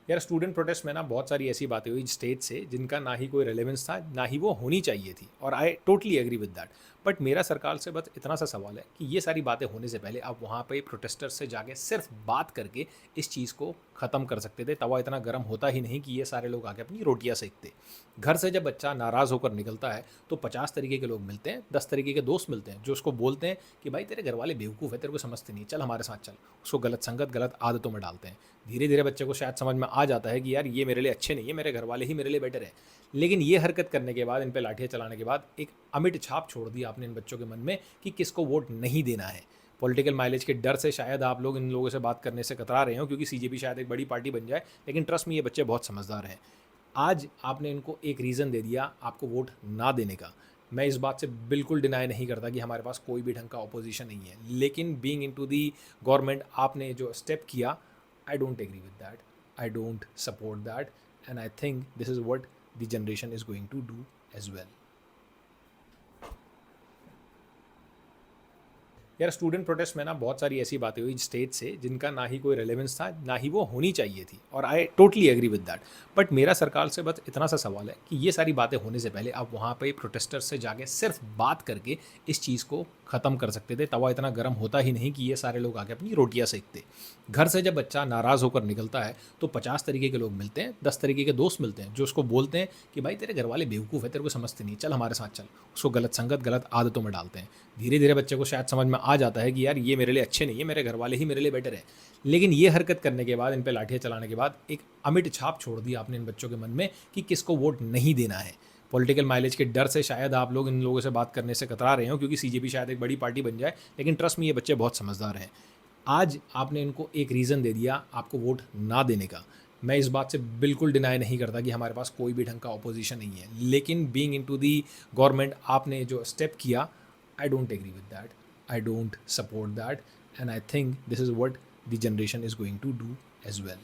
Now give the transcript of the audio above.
यार student protest में ना बहुत सारी ऐसी बातें हुई स्टेज से जिनका ना ही कोई रेलेवेंस था ना ही वो होनी चाहिए थी और I totally agree with that. But मेरा सरकार से बस इतना सा सवाल है कि ये सारी बातें होने से पहले आप वहाँ पे प्रोटेस्टर से जाके सिर्फ बात करके इस चीज़ को ख़त्म कर सकते थे। तवा इतना गर्म होता ही नहीं कि ये सारे लोग आके अपनी रोटियाँ सेकते। घर से जब बच्चा नाराज़ होकर निकलता है तो 50 तरीके के लोग मिलते हैं, 10 तरीके के दोस्त मिलते हैं जो उसको बोलते हैं कि भाई तेरे घर वाले बेवकूफ़ है, तेरे को समझते नहीं, चल हमारे साथ चल। उसको गलत संगत गलत आदतों में डालते हैं। धीरे धीरे बच्चे को शायद समझ में आ जाता है कि यार ये मेरे लिए अच्छे नहीं है, मेरे घर वाले ही मेरे लिए बेटर है। लेकिन ये हरकत करने के बाद, इन पे लाठियाँ चलाने के बाद एक अमिट छाप छोड़ दी आपने इन बच्चों के मन में कि किसको वोट नहीं देना है। पॉलिटिकल माइलेज के डर से शायद आप लोग इन लोगों से बात करने से कतरा रहे हो क्योंकि सीजेपी शायद एक बड़ी पार्टी बन जाए, लेकिन ट्रस्ट में ये बच्चे बहुत समझदार हैं। आज आपने इनको एक रीज़न दे दिया आपको वोट ना देने का। मैं इस बात से बिल्कुल डिनाई नहीं करता कि हमारे पास कोई भी ढंग का अपोजिशन नहीं है, लेकिन बीइंग इनटू दी गवर्नमेंट आपने जो स्टेप किया, I don't agree with that, I don't support that, and I think this is what the generation is going to do as well. यार स्टूडेंट प्रोटेस्ट में ना बहुत सारी ऐसी बातें हुई स्टेज से जिनका ना ही कोई रेलेवेंस था ना ही वो होनी चाहिए थी और I totally agree with that. But मेरा सरकार से बस इतना सा सवाल है कि ये सारी बातें होने से पहले आप वहाँ पे प्रोटेस्टर से जाके सिर्फ बात करके इस चीज़ को ख़त्म कर सकते थे। तवा इतना गर्म होता ही नहीं कि ये सारे लोग आके अपनी रोटियाँ सेकते। घर से जब बच्चा नाराज़ होकर निकलता है तो 50 तरीके के लोग मिलते हैं, 10 तरीके के दोस्त मिलते हैं जो उसको बोलते हैं कि भाई तेरे घर वाले बेवकूफ़ है, तेरे को समझते नहीं, चल हमारे साथ चल। उसको गलत संगत गलत आदतों में डालते हैं। धीरे धीरे बच्चे को शायद समझ में आ जाता है कि यार ये मेरे लिए अच्छे नहीं है, मेरे घर वाले ही मेरे लिए बेटर है। लेकिन ये हरकत करने के बाद, इन पे लाठियाँ चलाने के बाद एक अमिट छाप छोड़ दी आपने इन बच्चों के मन में कि किसको वोट नहीं देना है। पॉलिटिकल माइलेज के डर से शायद आप लोग इन लोगों से बात करने से कतरा रहे हो क्योंकि सीजेपी शायद एक बड़ी पार्टी बन जाए, लेकिन ट्रस्ट में ये बच्चे बहुत समझदार हैं। आज आपने इनको एक रीज़न दे दिया आपको वोट ना देने का। मैं इस बात से बिल्कुल डिनाई नहीं करता कि हमारे पास कोई भी ढंग का अपोजिशन नहीं है, लेकिन बीइंग इनटू दी गवर्नमेंट आपने जो स्टेप किया, I don't agree with that, I don't support that, and I think this is what the generation is going to do as well.